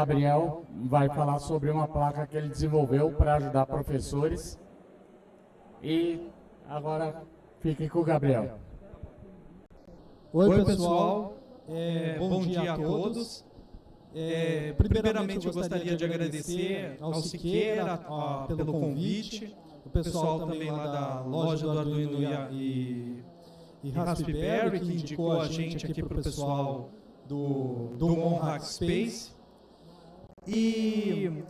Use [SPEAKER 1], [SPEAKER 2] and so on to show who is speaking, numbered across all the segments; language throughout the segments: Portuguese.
[SPEAKER 1] Gabriel, vai falar sobre uma placa que ele desenvolveu para ajudar professores. E agora fique com o Gabriel.
[SPEAKER 2] Oi, pessoal. Bom dia a todos. Primeiramente, eu gostaria de agradecer ao Siqueira pelo convite, o pessoal também lá da loja do Arduino e Raspberry, que indicou a gente aqui para o pessoal do Monhack Space. E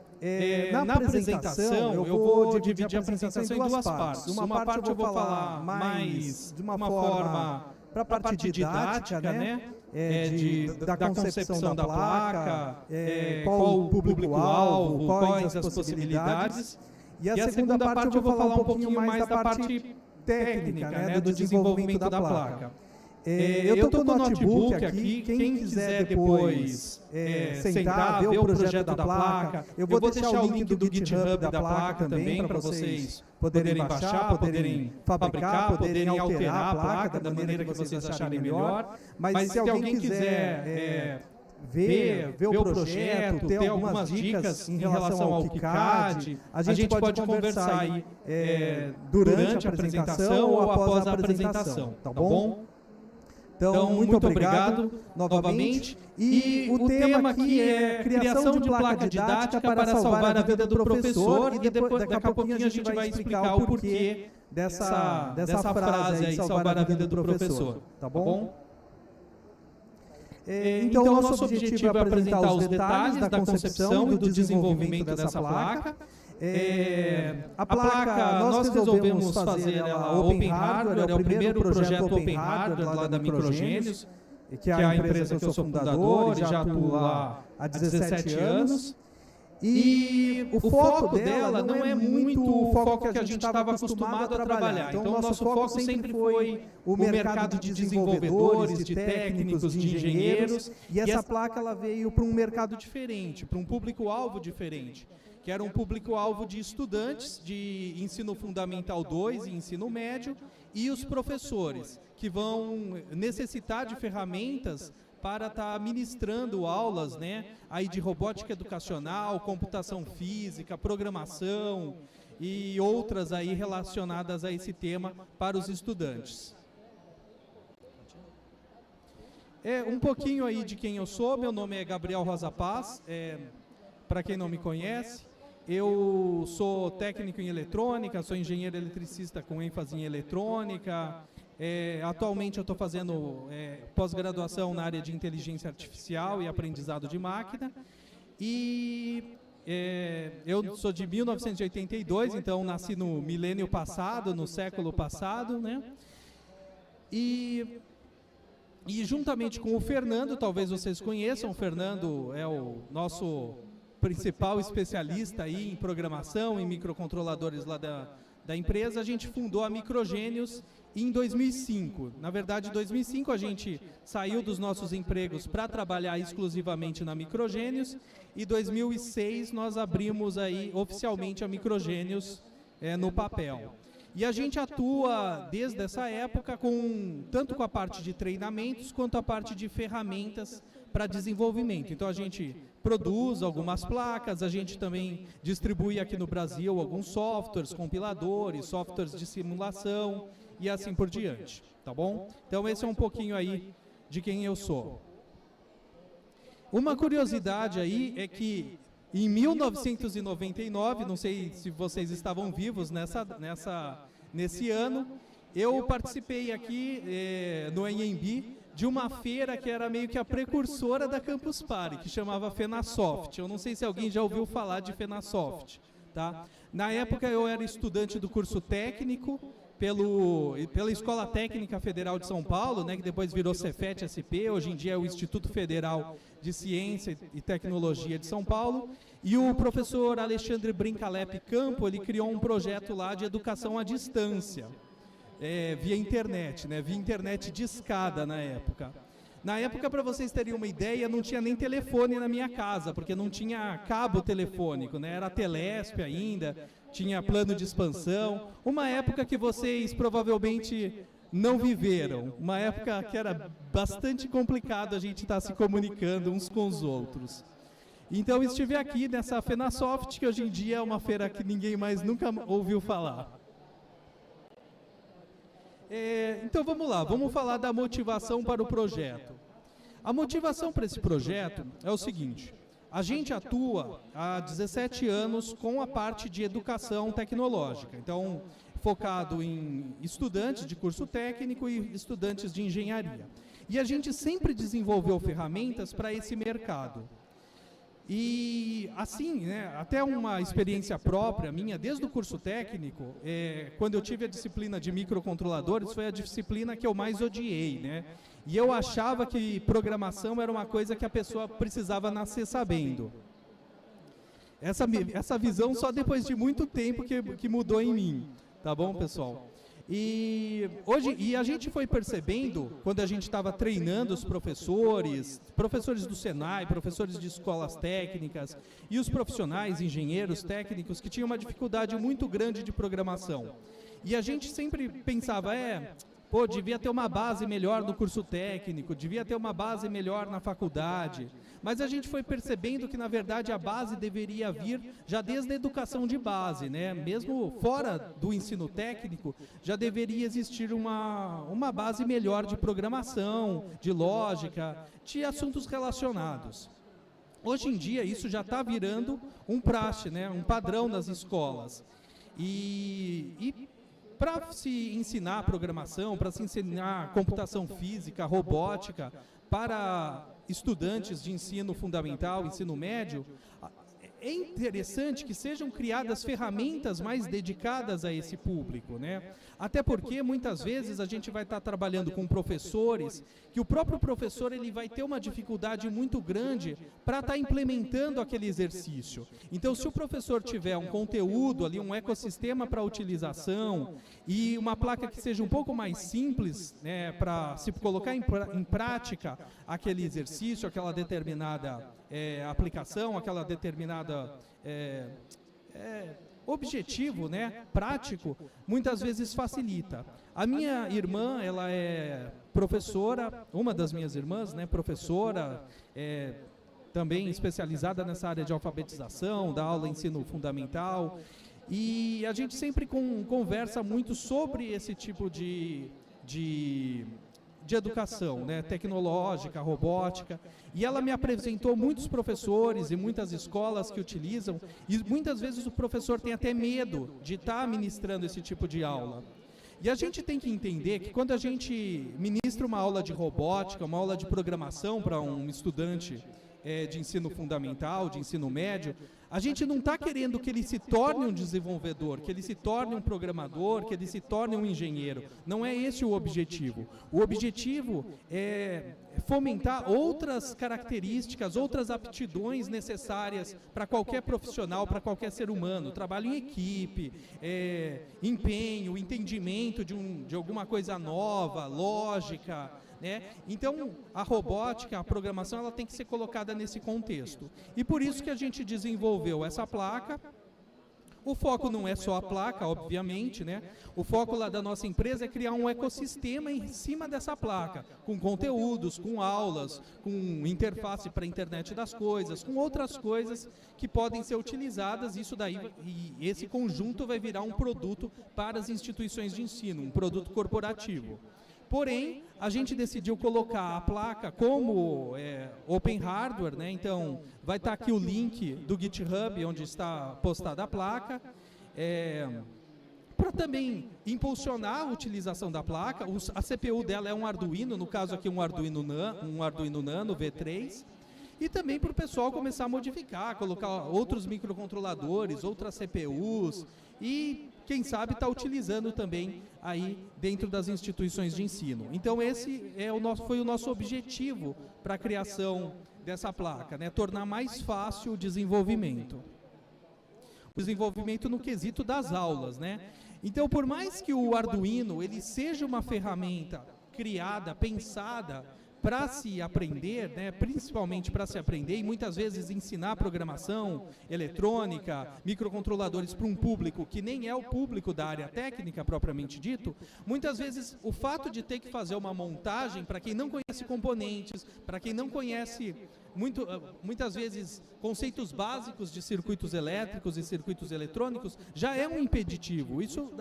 [SPEAKER 2] na apresentação, eu vou dividir a apresentação em duas partes. Uma parte eu vou falar mais de uma forma para a parte didática, né? Da concepção da placa, qual o público-alvo, quais as possibilidades. E a segunda parte eu vou falar um pouquinho mais da parte técnica, né, do desenvolvimento da placa. Eu estou com o notebook aqui, quem quiser depois sentar, ver o projeto da placa, eu vou deixar o link do GitHub da placa também para vocês poderem baixar, poderem fabricar, poderem alterar a placa da maneira que vocês acharem melhor. Mas se alguém quiser ver o projeto, ter algumas dicas em relação ao KiCad, a gente pode conversar aí durante a apresentação ou após a apresentação, tá bom? Então, muito obrigado novamente. E o tema aqui é criação de placa didática para salvar a vida do professor. E daqui a pouquinho a gente vai explicar o porquê dessa frase aí, salvar a vida do professor. Tá bom? Então, o nosso objetivo é apresentar os detalhes da concepção e do desenvolvimento dessa placa. A placa, nós resolvemos fazer ela Open Hardware, é o primeiro projeto Open Hardware lá da Microgênios, que é a empresa que eu sou fundador e já atuo lá há 17 anos. E o foco dela não é muito o foco que a gente estava acostumado a trabalhar. Então, o nosso foco sempre foi o mercado de desenvolvedores, de técnicos, de engenheiros. E essa placa ela veio para um mercado diferente, para um público-alvo diferente, que era um público-alvo de estudantes de ensino fundamental 2 e ensino médio, e os professores, que vão necessitar de ferramentas para estar ministrando aulas, né, aí de robótica educacional, computação física, programação e outras aí relacionadas a esse tema para os estudantes. Um pouquinho aí de quem eu sou. Meu nome é Gabriel Rosa Paz. Para quem não me conhece, eu sou técnico em eletrônica, sou engenheiro eletricista com ênfase em eletrônica. Atualmente eu estou fazendo pós-graduação na área de inteligência artificial e aprendizado de máquina. E eu sou de 1982, então nasci no milênio passado, no século passado, né? E juntamente com o Fernando, talvez vocês conheçam, o Fernando é o nosso principal especialista aí em programação, em microcontroladores lá da empresa. A gente fundou a Microgênios em 2005. Na verdade, em 2005 a gente saiu dos nossos empregos para trabalhar exclusivamente na Microgênios, e em 2006 nós abrimos aí oficialmente a Microgênios no papel. E a gente atua desde essa época tanto com a parte de treinamentos quanto a parte de ferramentas para desenvolvimento. Então a gente produz algumas placas, a gente também distribui aqui no Brasil alguns softwares, compiladores, softwares de simulação e assim por diante, tá bom? Então esse é um pouquinho aí de quem eu sou. Uma curiosidade aí é que em 1999, não sei se vocês estavam vivos nesse ano, eu participei aqui no Anhembi de uma feira que era meio que a precursora da Campus Party, que chamava FenaSoft. Eu não sei se alguém já ouviu falar de FenaSoft, tá? Na época eu era estudante do curso técnico pela Escola Técnica Federal de São Paulo, né, que depois virou Cefet-SP, hoje em dia é o Instituto Federal de Ciência e Tecnologia de São Paulo, e o professor Alexandre Brincalep Campo, ele criou um projeto lá de educação à distância, via internet, né, via internet discada na época. Na época, para vocês terem uma ideia, não tinha nem telefone na minha casa, porque não tinha cabo telefônico, né, era Telesp ainda, tinha plano de expansão, uma época que vocês provavelmente não viveram, uma época que era bastante complicado a gente estar se comunicando uns com os outros. Então estive aqui nessa FenaSoft, que hoje em dia é uma feira que ninguém mais nunca ouviu falar. Então vamos lá, vamos falar da motivação para o projeto. A motivação para esse projeto é o seguinte: a gente atua há 17 anos com a parte de educação tecnológica, então focado em estudantes de curso técnico e estudantes de engenharia. E a gente sempre desenvolveu ferramentas para esse mercado. E assim, né, até uma experiência própria minha, desde o curso técnico, quando eu tive a disciplina de microcontroladores, foi a disciplina que eu mais odiei, né? E eu achava que programação era uma coisa que a pessoa precisava nascer sabendo. Essa visão só depois de muito tempo que mudou em mim, tá bom, pessoal? E a gente foi percebendo, quando a gente estava treinando os professores do Senai, professores de escolas técnicas e os profissionais, engenheiros técnicos, que tinham uma dificuldade muito grande de programação. E a gente sempre pensava, devia ter uma base melhor no curso técnico, devia ter uma base melhor na faculdade. Mas a gente foi percebendo que, na verdade, a base deveria vir já desde a educação de base, né? Mesmo fora do ensino técnico, já deveria existir uma base melhor de programação, de lógica, de assuntos relacionados. Hoje em dia, isso já está virando um praxe, né? Um padrão das escolas. E para se ensinar programação, para se ensinar computação física, robótica, para estudantes de ensino fundamental, ensino médio, é interessante que sejam criadas ferramentas mais dedicadas a esse público, né? Até porque muitas vezes a gente vai estar trabalhando com professores, que o próprio professor ele vai ter uma dificuldade muito grande para estar implementando aquele exercício. Então, se o professor tiver um conteúdo ali, um ecossistema para utilização e uma placa que seja um pouco mais simples, né, para se colocar em prática aquele exercício, aquela determinada aplicação, aquela determinada objetivo, né, prático, muitas vezes facilita. A minha irmã, ela é professora, uma das minhas irmãs, né, professora, também especializada nessa área de alfabetização, dá aula em ensino fundamental, e a gente sempre conversa muito sobre esse tipo de educação, né, tecnológica, robótica, e ela me apresentou muitos professores e muitas escolas que utilizam, e muitas vezes o professor tem até medo de estar ministrando esse tipo de aula. E a gente tem que entender que quando a gente ministra uma aula de robótica, uma aula de programação para um estudante de ensino fundamental, de ensino médio, a gente não está querendo que ele se torne um desenvolvedor, que ele se torne um programador, que ele se torne um engenheiro. Não é esse o objetivo. O objetivo é fomentar outras características, outras aptidões necessárias para qualquer profissional, para qualquer ser humano. Trabalho em equipe, empenho, entendimento de alguma coisa nova, lógica, né? Então, a robótica, a programação, ela tem que ser colocada nesse contexto. E por isso que a gente desenvolveu essa placa. O foco não é só a placa, obviamente, né? O foco lá da nossa empresa é criar um ecossistema em cima dessa placa, com conteúdos, com aulas, com interface para a internet das coisas, com outras coisas que podem ser utilizadas. Isso daí, e esse conjunto vai virar um produto para as instituições de ensino, um produto corporativo. Porém, a gente decidiu colocar a placa como Open Hardware, né? Então, vai estar aqui o link do GitHub, onde está postada a placa, para também impulsionar a utilização da placa. A CPU dela é um Arduino, no caso aqui um Arduino Nano V3, e também para o pessoal começar a modificar, colocar outros microcontroladores, outras CPUs, e quem sabe está utilizando também aí dentro das instituições de ensino. Então esse foi o nosso objetivo para a criação dessa placa, né? Tornar mais fácil o desenvolvimento. O desenvolvimento no quesito das aulas, né? Então, por mais que o Arduino ele seja uma ferramenta criada, pensada para se aprender, né, principalmente para se aprender e muitas vezes ensinar programação, eletrônica, microcontroladores para um público que nem é o público da área técnica propriamente dito, muitas vezes o fato de ter que fazer uma montagem, para quem não conhece componentes, para quem não conhece muitas vezes conceitos básicos de circuitos elétricos e circuitos eletrônicos já é um impeditivo, isso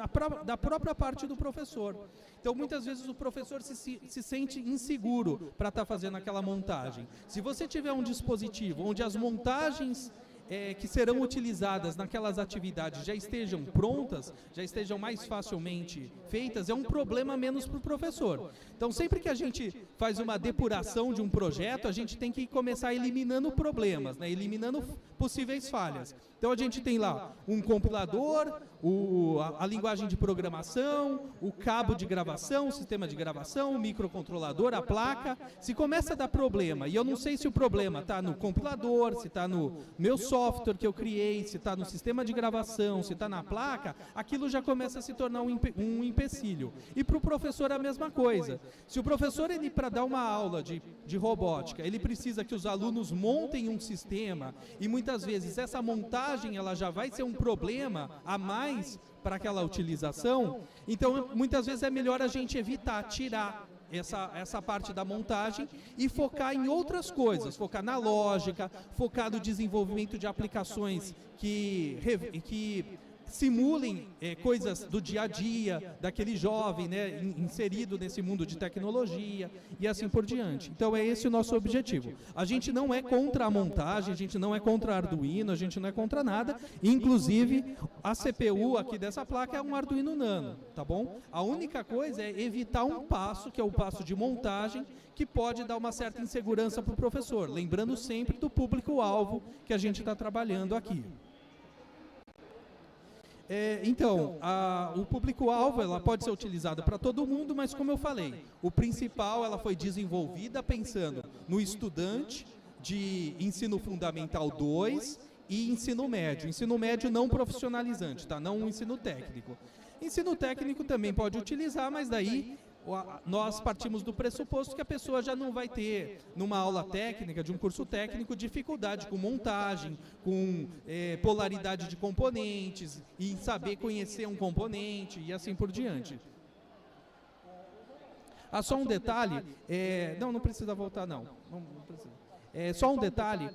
[SPEAKER 2] da própria parte do professor. Então, muitas vezes o professor se sente inseguro para estar fazendo aquela montagem. Se você tiver um dispositivo onde as montagens que serão utilizadas naquelas atividades já estejam prontas, já estejam mais facilmente feitas, é um problema menos para o professor. Então, sempre que a gente faz uma depuração de um projeto, a gente tem que começar eliminando problemas, né? Eliminando possíveis falhas. Então, a gente tem lá um compilador, a linguagem de programação, o cabo de gravação, o sistema de gravação, o microcontrolador, a placa. Se começa a dar problema, e eu não sei se o problema está no compilador, se está no meu software que eu criei, se está no sistema de gravação, se está na placa, aquilo já começa a se tornar um empecilho. E para o professor a mesma coisa. Se o professor, para dar uma aula de robótica, ele precisa que os alunos montem um sistema, e muitas vezes essa montagem ela já vai ser um problema a mais para aquela utilização, então muitas vezes é melhor a gente evitar, tirar essa parte da montagem e focar em outras coisas, focar na lógica, focar no desenvolvimento de aplicações que simulem coisas do dia a dia, daquele jovem, né, inserido nesse mundo de tecnologia e assim por diante. Então é esse o nosso objetivo. A gente não é contra a montagem, a gente não é contra Arduino, a gente não é contra nada, inclusive a CPU aqui dessa placa é um Arduino Nano, tá bom? A única coisa é evitar um passo, que é o passo de montagem, que pode dar uma certa insegurança para o professor, lembrando sempre do público-alvo que a gente está trabalhando aqui. Então, o público-alvo ela pode ser utilizada para todo mundo, mas como eu falei, o principal ela foi desenvolvida pensando no estudante de ensino fundamental 2 e ensino médio não profissionalizante, tá? Não o ensino técnico. Ensino técnico também pode utilizar, mas daí nós partimos do pressuposto que a pessoa já não vai ter, numa aula técnica, de um curso técnico, dificuldade com montagem, com polaridade de componentes, e saber conhecer um componente, e assim por diante. Só um detalhe, não precisa voltar não precisa. Só um detalhe,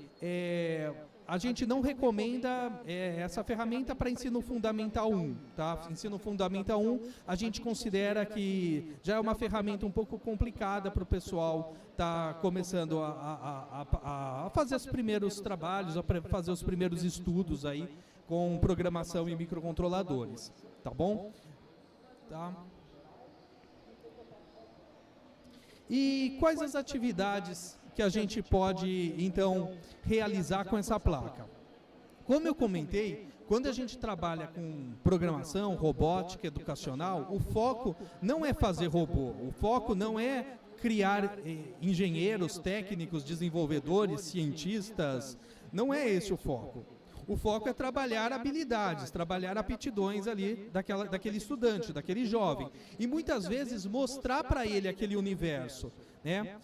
[SPEAKER 2] a gente não recomenda essa ferramenta para ensino fundamental 1, tá? Ensino fundamental 1, a gente considera que já é uma ferramenta um pouco complicada para o pessoal estar começando a fazer os primeiros trabalhos, a fazer os primeiros estudos aí com programação e microcontroladores, tá bom? Tá. E quais as atividades que a gente pode, então, realizar com essa placa? Como eu comentei, quando a gente trabalha com programação, robótica, educacional, o foco não é fazer robô, o foco não é criar engenheiros, técnicos, desenvolvedores, cientistas, não é esse o foco. O foco é trabalhar habilidades, trabalhar aptidões ali daquele estudante, daquele jovem, e muitas vezes mostrar para ele aquele universo, né?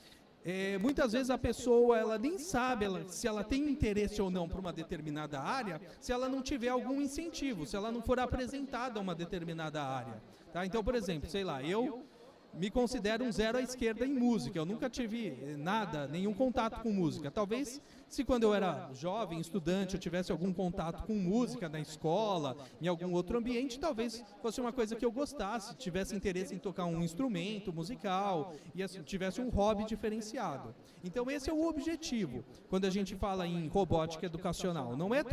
[SPEAKER 2] Muitas vezes a pessoa ela nem sabe se ela tem interesse ou não para uma determinada área, se ela não tiver algum incentivo, se ela não for apresentada a uma determinada área. Tá? Então, por exemplo, sei lá, eu me considero um zero à esquerda em música, eu nunca tive nenhum contato com música. Talvez se quando eu era jovem, estudante, eu tivesse algum contato com música na escola, em algum outro ambiente, talvez fosse uma coisa que eu gostasse, tivesse interesse em tocar um instrumento musical e assim, tivesse um hobby diferenciado. Então esse é o objetivo, quando a gente fala em robótica educacional. Não é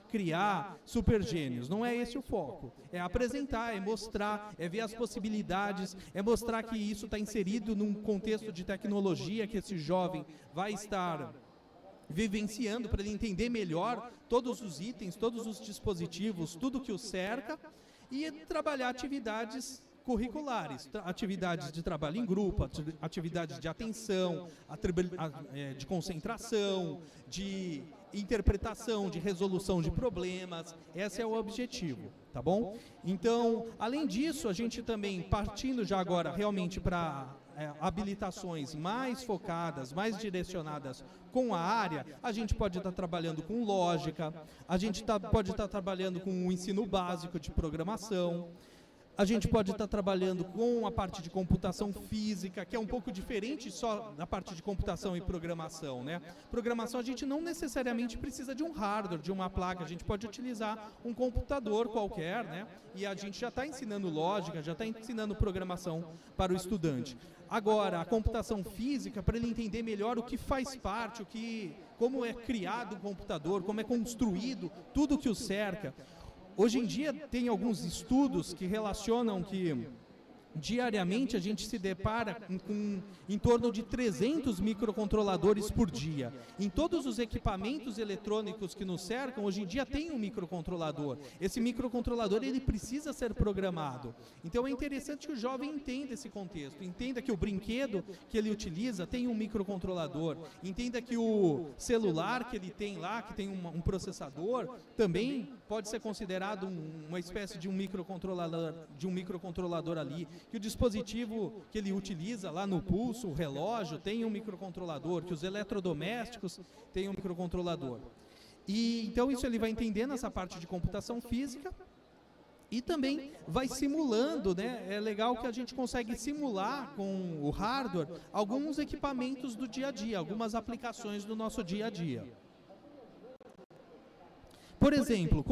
[SPEAKER 2] criar super gênios, não é esse o foco. É apresentar, é mostrar, é ver as possibilidades, é mostrar que isso está inserido num contexto de tecnologia que esse jovem vai estar vivenciando para ele entender melhor todos os itens, todos os dispositivos, tudo que o cerca, e trabalhar atividades curriculares, atividades de trabalho em grupo, atividades de atenção, de concentração, de interpretação, de resolução de problemas. Esse é o objetivo, tá bom? Então, além disso, a gente também, partindo já agora realmente para habilitações mais focadas, mais direcionadas com a área, a gente pode estar trabalhando com lógica, a gente pode estar trabalhando com o ensino básico de programação. A gente pode estar trabalhando com a parte de computação física, que é um pouco diferente só da parte de computação e programação, né? Programação a gente não necessariamente precisa de um hardware, de uma placa, a gente pode utilizar um computador qualquer, né? E a gente já está ensinando lógica, já está ensinando programação para o estudante. Agora, a computação física, para ele entender melhor o que faz parte, como é criado um computador, como é construído, tudo que o cerca. Hoje em dia tem alguns estudos que relacionam que diariamente a gente se depara com em torno de 300 microcontroladores por dia. Em todos os equipamentos eletrônicos que nos cercam, hoje em dia tem um microcontrolador. Esse microcontrolador ele precisa ser programado. Então é interessante que o jovem entenda esse contexto, entenda que o brinquedo que ele utiliza tem um microcontrolador, entenda que o celular que ele tem lá, que tem um processador, também pode ser considerado uma espécie de um microcontrolador ali, que o dispositivo que ele utiliza lá no pulso, o relógio, tem um microcontrolador, que os eletrodomésticos têm um microcontrolador. E então isso ele vai entender nessa parte de computação física e também vai simulando, né? É legal que a gente consegue simular com o hardware alguns equipamentos do dia a dia, algumas aplicações do nosso dia a dia. Por exemplo,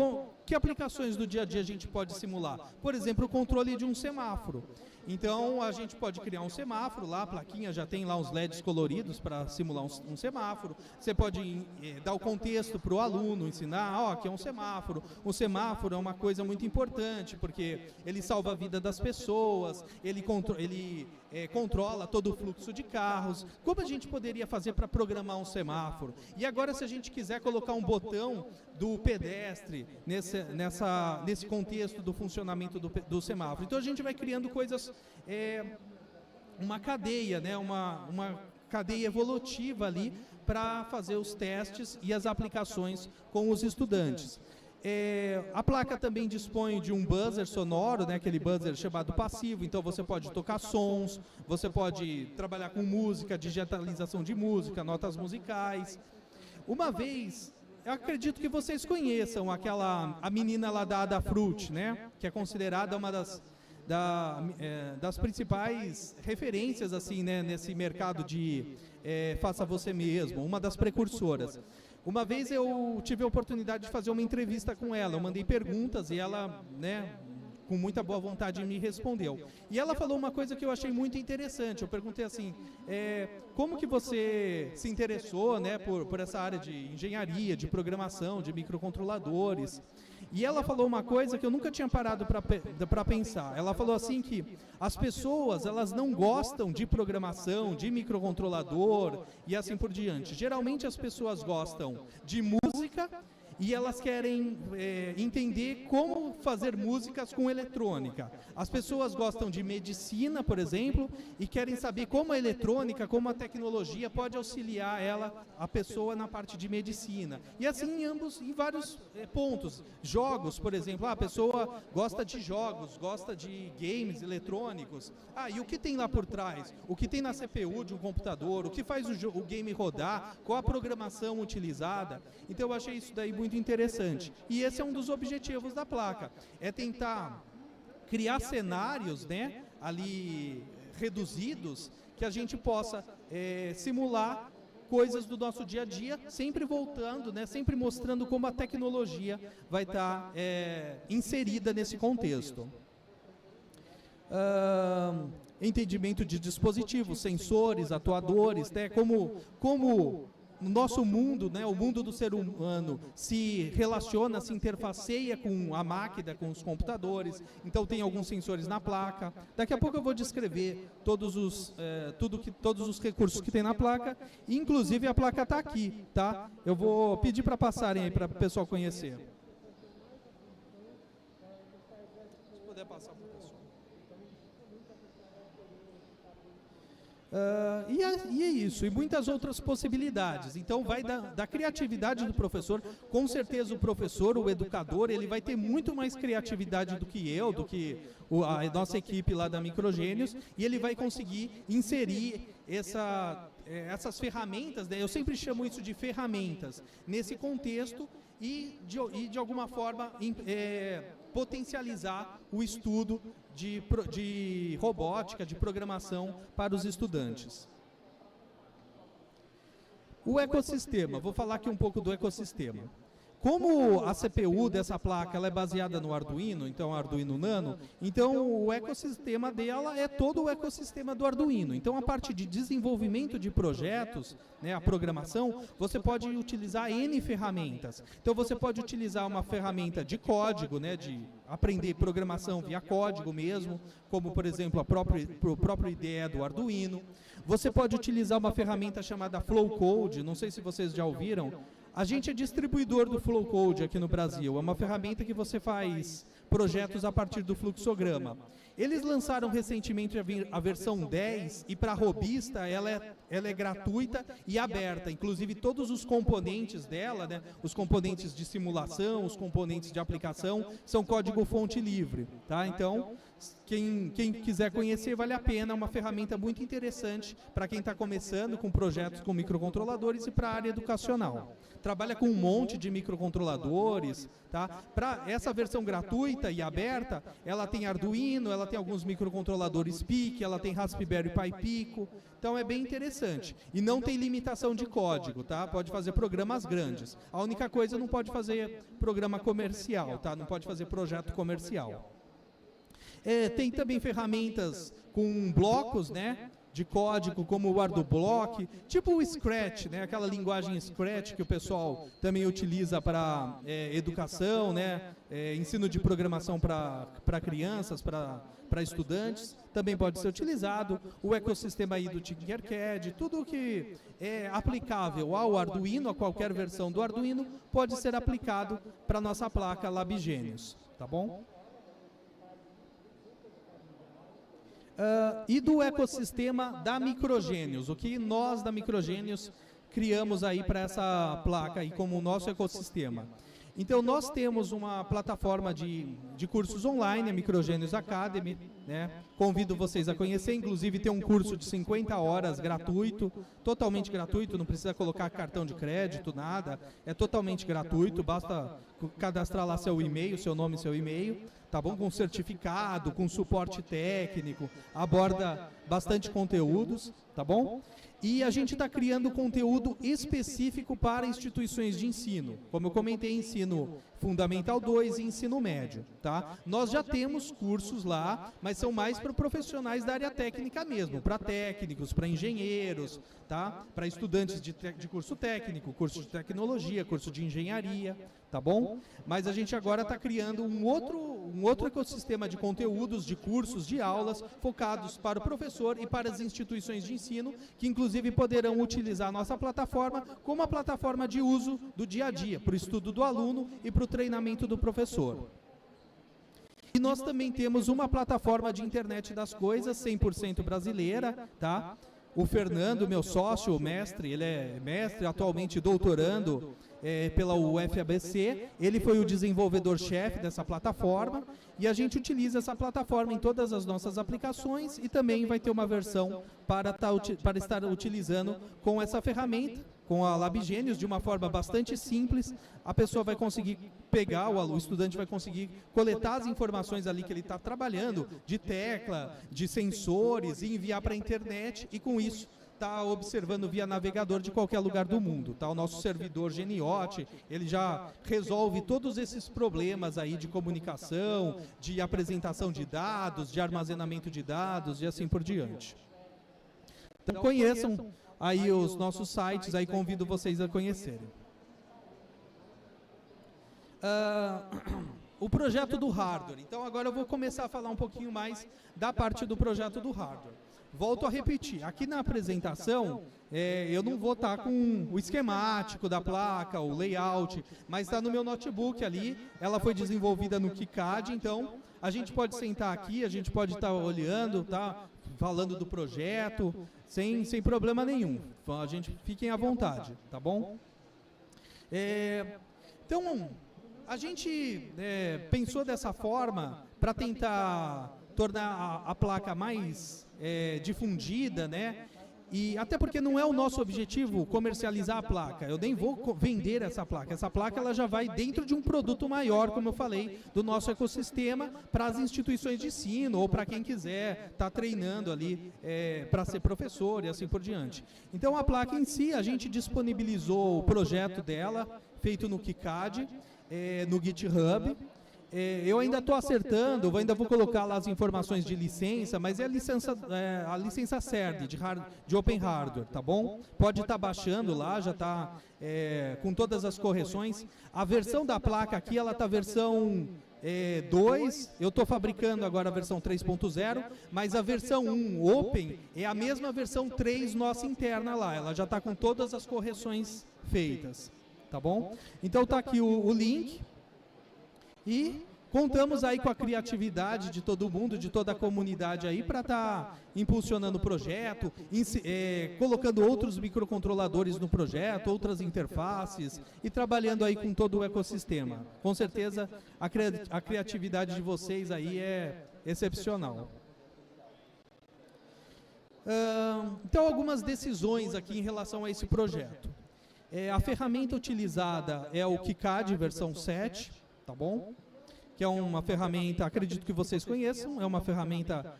[SPEAKER 2] que aplicações do dia a dia a gente pode simular? Por exemplo, o controle de um semáforo. Então, a gente pode criar um semáforo lá, a plaquinha já tem lá uns LEDs coloridos para simular um semáforo. Você pode dar o contexto para o aluno, ensinar, aqui é um semáforo. O semáforo é uma coisa muito importante, porque ele salva a vida das pessoas, ele controla todo o fluxo de carros. Como a gente poderia fazer para programar um semáforo? E agora, se a gente quiser colocar um botão do pedestre nesse contexto do funcionamento do semáforo. Então, a gente vai criando coisas, uma cadeia, né? uma cadeia evolutiva ali para fazer os testes e as aplicações com os estudantes. A placa também dispõe de um buzzer sonoro, né, aquele buzzer chamado passivo, então você pode tocar sons, você pode trabalhar com música, digitalização de música, notas musicais. Uma vez, eu acredito que vocês conheçam a menina lá da Adafruit, né, que é considerada uma das principais referências assim, né, nesse mercado de faça você mesmo, uma das precursoras. Uma vez eu tive a oportunidade de fazer uma entrevista com ela, eu mandei perguntas e ela, né, com muita boa vontade me respondeu. E ela falou uma coisa que eu achei muito interessante. Eu perguntei assim, como que você se interessou, né, por essa área de engenharia, de programação, de microcontroladores? E ela falou uma coisa que eu nunca tinha parado para pensar. Ela falou assim que as pessoas, elas não gostam de programação, de microcontrolador e assim por diante. Geralmente as pessoas gostam de música e elas querem entender como fazer músicas com eletrônica. As pessoas gostam de medicina, por exemplo, e querem saber como a eletrônica, como a tecnologia pode auxiliar a pessoa na parte de medicina. E assim em vários pontos. Jogos, por exemplo, a pessoa gosta de jogos, gosta de games eletrônicos. E o que tem lá por trás? O que tem na CPU de um computador? O que faz o game rodar? Qual a programação utilizada? Então eu achei isso daí muito interessante. E esse é um dos objetivos da placa, é tentar criar cenários, né, ali reduzidos, que a gente possa simular coisas do nosso dia a dia, sempre voltando, né, sempre mostrando como a tecnologia vai estar inserida nesse contexto. Entendimento de dispositivos, sensores, atuadores, né, como o nosso mundo, né, o mundo do ser humano se relaciona, se interfaceia com a máquina, com os computadores. Então tem alguns sensores na placa. Daqui a pouco eu vou descrever todos os recursos que tem na placa. Inclusive a placa está aqui, tá? Eu vou pedir para passarem aí para o pessoal conhecer. Se puder passar para o pessoal. E é isso, e muitas outras possibilidades. Então vai da criatividade do professor. Com certeza o professor, o educador, ele vai ter muito mais criatividade do que eu, do que a nossa equipe lá da Microgênios, e ele vai conseguir inserir essas ferramentas, né? Eu sempre chamo isso de ferramentas, nesse contexto e de alguma forma potencializar o estudo de robótica, de programação para os estudantes. O ecossistema, vou falar aqui um pouco do ecossistema. Como a CPU dessa placa ela é baseada no Arduino, então Arduino Nano, então o ecossistema dela é todo o ecossistema do Arduino. Então a parte de desenvolvimento de projetos, né, a programação, você pode utilizar N ferramentas. Então você pode utilizar uma ferramenta de código, né, de aprender programação via código mesmo, como por exemplo a própria IDE do Arduino. Você pode utilizar uma ferramenta chamada Flowcode, não sei se vocês já ouviram. A gente é distribuidor do Flowcode aqui no Brasil, é uma ferramenta que você faz projetos a partir do fluxograma. Eles lançaram recentemente a versão 10 e para robista ela é gratuita e aberta, inclusive todos os componentes dela, né, os componentes de simulação, os componentes de aplicação, são código fonte livre, tá? Então, quem quiser conhecer, vale a pena, é uma ferramenta muito interessante para quem está começando com projetos com microcontroladores e para a área educacional. Trabalha com um monte de microcontroladores, tá? Para essa versão gratuita e aberta, ela tem Arduino, ela tem alguns microcontroladores PIC, ela tem Raspberry Pi Pico, então é bem interessante. E não tem limitação de código, tá? Pode fazer programas grandes. A única coisa, não pode fazer programa comercial, tá? Não pode fazer projeto comercial. Tem também ferramentas com blocos, né, de código, como o ArduBlock, tipo o Scratch, né, aquela linguagem Scratch que o pessoal também utiliza para educação, né, ensino de programação para crianças, para estudantes, também pode ser utilizado. O ecossistema aí do Tinkercad, tudo que é aplicável ao Arduino, a qualquer versão do Arduino, pode ser aplicado para a nossa placa LabGenius, tá bom? E do ecossistema da Microgenius, o que nós da Microgenius criamos aí para essa placa aí como o nosso ecossistema. Então nós temos uma plataforma de cursos online, a Microgenius Academy, né? Convido vocês a conhecer, inclusive tem um curso de 50 horas gratuito, totalmente gratuito, não precisa colocar cartão de crédito, nada, é totalmente gratuito, basta cadastrar lá seu e-mail, seu nome e seu e-mail, tá bom? Com certificado, com suporte técnico, aborda bastante conteúdos, tá bom? E a gente está criando conteúdo específico para instituições de ensino. Como eu comentei, ensino Fundamental 2 e ensino médio, tá? Nós já temos cursos lá, mas são mais para profissionais da área técnica mesmo, para técnicos, para engenheiros, tá? Para estudantes de curso técnico, curso de tecnologia, curso de engenharia, tá bom? Mas a gente agora está criando um outro ecossistema de conteúdos, de cursos, de aulas, focados para o professor e para as instituições de ensino, que inclusive poderão utilizar a nossa plataforma como uma plataforma de uso do dia a dia, para o estudo do aluno e para o treinamento do professor. E nós também temos uma plataforma de internet das coisas, 100% brasileira, tá? O Fernando, meu sócio, o mestre, ele é mestre, atualmente doutorando pela UFABC, ele foi o desenvolvedor-chefe dessa plataforma e a gente utiliza essa plataforma em todas as nossas aplicações e também vai ter uma versão para estar utilizando com essa ferramenta, com a LabGenius, de uma forma bastante simples. A pessoa vai conseguir pegar, o estudante vai conseguir coletar as informações ali que ele está trabalhando, de tecla, de sensores, e enviar para a internet, e com isso está observando via navegador de qualquer lugar do mundo, tá? O nosso servidor Geniote, ele já resolve todos esses problemas aí de comunicação, de apresentação de dados, de armazenamento de dados e assim por diante. Então conheçam aí os nossos sites, aí convido vocês a conhecerem. O projeto do hardware. Então agora eu vou começar a falar um pouquinho mais da parte do projeto do hardware. Volto a repetir, aqui na apresentação, eu não vou estar com o esquemático da placa, o layout, mas está no meu notebook ali, ela foi desenvolvida no KiCad, então a gente pode sentar aqui, a gente pode estar olhando, tá, falando do projeto, sem problema nenhum, a gente fiquem à vontade, tá bom? Então, a gente pensou dessa forma para tentar tornar a placa mais difundida, né? E até porque não é o nosso objetivo comercializar a placa, eu nem vou vender essa placa. Essa placa ela já vai dentro de um produto maior, como eu falei, do nosso ecossistema, para as instituições de ensino ou para quem quiser estar treinando ali para ser professor e assim por diante. Então a placa em si, a gente disponibilizou o projeto dela, feito no KiCad, no GitHub. Eu ainda estou acertando, ainda vou colocar lá as informações de licença, mas é a licença CERD, de Open Hardware, tá bom? Pode estar baixando lá, já está com todas as correções. A versão da placa aqui, ela está versão 2, eu estou fabricando agora a versão 3.0, mas a versão 1 Open é a mesma versão 3 nossa interna lá, ela já está com todas as correções feitas, tá bom? Então está aqui o link. E contamos aí com a criatividade de todo mundo, de toda a comunidade aí, para estar impulsionando o projeto, colocando outros microcontroladores no projeto, outras interfaces e trabalhando aí com todo o ecossistema. Com certeza a criatividade de vocês aí é excepcional. Então, algumas decisões aqui em relação a esse projeto. A ferramenta utilizada é o KiCad versão 7, tá bom? Que é uma ferramenta, acredito que vocês conheçam, é uma ferramenta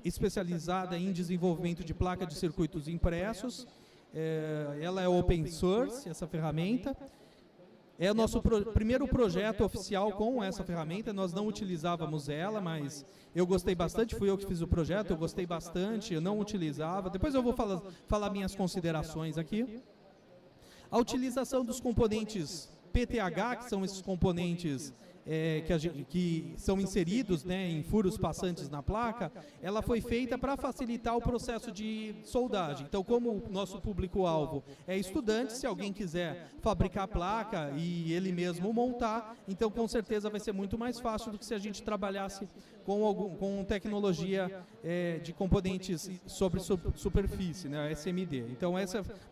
[SPEAKER 2] especializada em desenvolvimento de placa de circuitos impressos. Ela é open source, essa ferramenta. É o nosso primeiro projeto oficial com essa ferramenta, nós não utilizávamos ela, mas eu gostei bastante, fui eu que fiz o projeto, eu gostei bastante, eu não utilizava. Depois eu vou falar minhas considerações aqui. A utilização dos componentes PTH, que são esses componentes que são inseridos, né, em furos passantes na placa, ela foi feita para facilitar o processo de soldagem. Então, como o nosso público-alvo é estudante, se alguém quiser fabricar a placa e ele mesmo montar, então com certeza vai ser muito mais fácil do que se a gente trabalhasse com tecnologia de componentes sobre superfície, né, SMD. Então,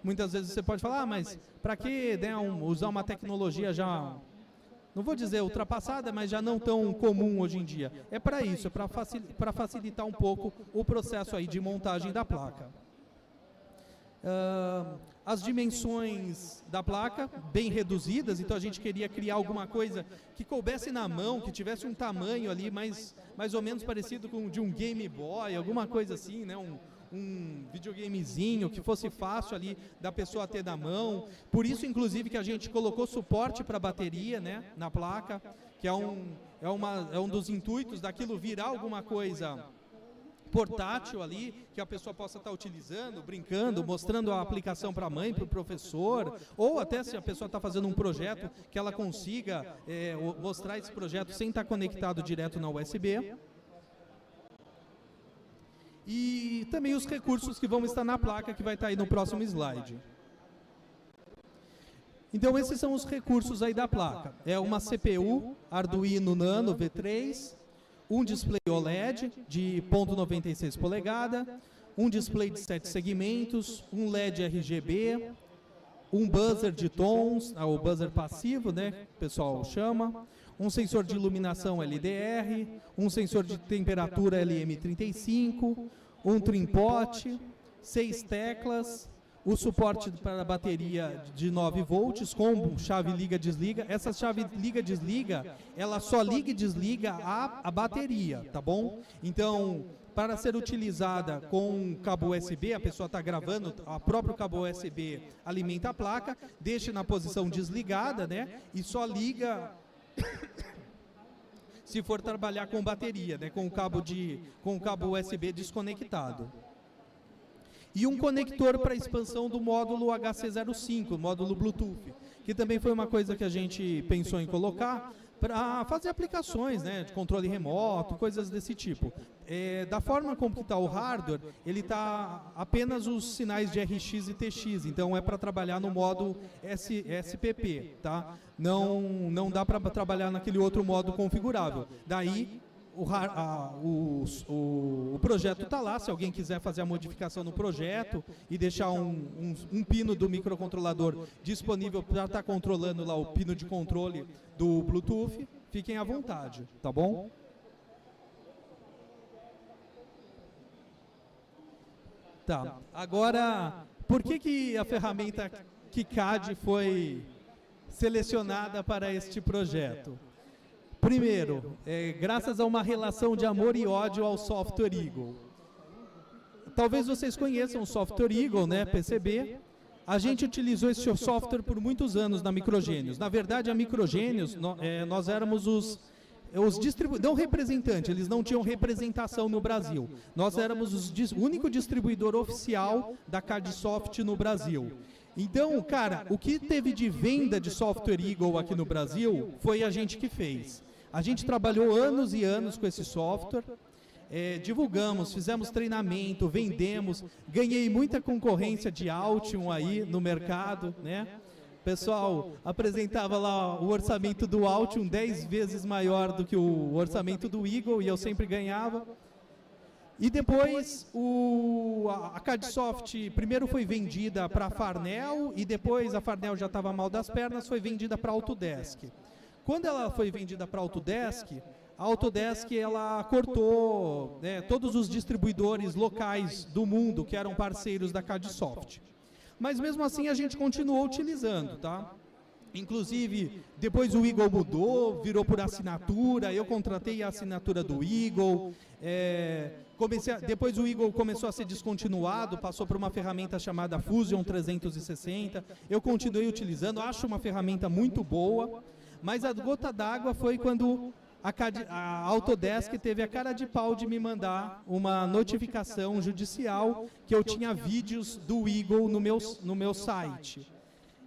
[SPEAKER 2] muitas vezes você pode falar, mas para que, né, usar uma tecnologia já, não vou dizer ultrapassada, mas já não tão comum hoje em dia. É para isso, é para facilitar um pouco o processo aí de montagem da placa. As dimensões da placa, bem reduzidas, então a gente queria criar alguma coisa que coubesse na mão, que tivesse um tamanho ali mais ou menos parecido com o de um Game Boy, alguma coisa assim, né? Um videogamezinho que fosse fácil ali da pessoa ter na mão. Por isso, inclusive, que a gente colocou suporte para bateria, né, na placa, que é um dos intuitos daquilo virar alguma coisa portátil ali, que a pessoa possa estar utilizando, brincando, mostrando a aplicação para a mãe, para o professor, ou até se a pessoa está fazendo um projeto, que ela consiga mostrar esse projeto sem estar conectado direto na USB. E também os recursos que vão estar na placa, que vai estar aí no próximo slide. Então, esses são os recursos aí da placa. É uma CPU Arduino Nano V3, um display OLED de 0,96 polegada, um display de 7 segmentos, um LED RGB, um buzzer de tons, o buzzer passivo, né, o pessoal chama, um sensor de iluminação LDR, um sensor de temperatura LM35, um trim-pot, 6 teclas, o suporte para a bateria de 9 volts com chave liga-desliga. Essa chave liga-desliga, ela só liga e desliga a bateria, tá bom? Então, para ser utilizada com cabo USB, a pessoa está gravando, o próprio cabo USB alimenta a placa, deixa na posição desligada, né? E só liga se for trabalhar com bateria, né, com o cabo USB desconectado. E um conector para expansão do módulo HC05, módulo Bluetooth, que também foi uma coisa que a gente pensou em colocar para fazer aplicações, né, de controle remoto, coisas desse tipo. Da forma como está o hardware, ele está apenas os sinais de RX e TX, então é para trabalhar no modo SPP, tá? Não dá para trabalhar naquele outro modo configurável. Daí o projeto está lá, se alguém quiser fazer a modificação no projeto e deixar um pino do microcontrolador disponível para estar controlando lá o pino de controle do Bluetooth, fiquem à vontade, tá bom? Tá. Agora, por que a ferramenta KiCad foi selecionada para este projeto? Primeiro, graças a uma relação de amor e ódio ao Software Eagle. Talvez vocês conheçam o Software Eagle, né, PCB. A gente utilizou esse software por muitos anos na Microgênios. Na verdade, a Microgênios, nós éramos os distribuidores, não representantes, eles não tinham representação no Brasil. Nós éramos o único distribuidor oficial da CADSoft no Brasil. Então, cara, o que teve de venda de Software Eagle aqui no Brasil foi a gente que fez. A gente trabalhou anos e anos com esse software, divulgamos, fizemos treinamento, vendemos, ganhei muita concorrência de Altium aí no mercado, né? O pessoal apresentava lá o orçamento do Altium 10 vezes maior do que o orçamento do Eagle e eu sempre ganhava. E depois a CADSoft primeiro foi vendida para a Farnell e depois a Farnell já estava mal das pernas, foi vendida para a Autodesk. Quando ela foi vendida para a Autodesk ela cortou, né, todos os distribuidores locais do mundo que eram parceiros da CADSoft. Mas mesmo assim a gente continuou utilizando, tá? Inclusive, depois o Eagle mudou, virou por assinatura, eu contratei a assinatura do Eagle, depois o Eagle começou a ser descontinuado, passou por uma ferramenta chamada Fusion 360, eu continuei utilizando, acho uma ferramenta muito boa, mas a gota d'água foi quando a Autodesk teve a cara de pau de me mandar uma notificação judicial que eu tinha vídeos do Eagle no meu site.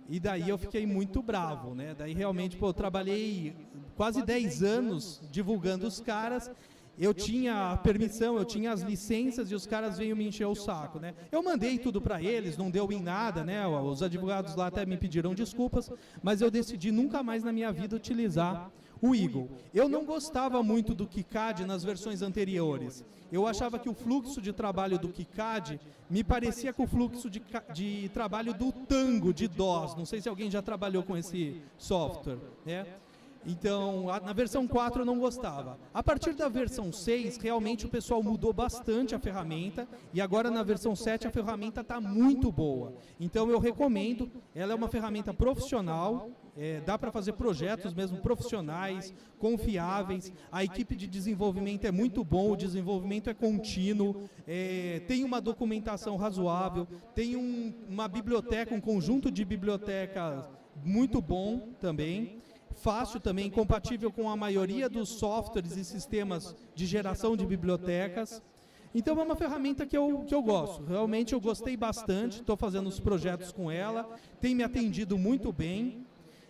[SPEAKER 2] E daí eu fiquei muito bravo, né? Daí realmente, eu trabalhei quase 10 anos divulgando os caras, eu tinha a permissão, eu tinha as licenças e os caras veio me encher o saco, né? Eu mandei tudo para eles, não deu em nada, né? Os advogados lá até me pediram desculpas, mas eu decidi nunca mais na minha vida utilizar o Eagle. Eu não gostava muito do KiCad nas versões anteriores. Eu achava que o fluxo de trabalho do KiCad me parecia com o fluxo de trabalho do Tango de DOS. Não sei se alguém já trabalhou com esse software, né? Então, na versão 4 eu não gostava. A partir da versão 6, realmente o pessoal mudou bastante a ferramenta e agora na versão 7 a ferramenta está muito boa. Então eu recomendo, ela é uma ferramenta profissional, dá para fazer projetos mesmo profissionais, confiáveis, a equipe de desenvolvimento é muito bom, o desenvolvimento é contínuo, tem uma documentação razoável, tem uma biblioteca, um conjunto de bibliotecas muito bom também, fácil também, compatível com a maioria dos softwares e sistemas de geração de bibliotecas. Então é uma ferramenta que eu gosto, realmente eu gostei bastante, estou fazendo os projetos com ela, tem me atendido muito bem.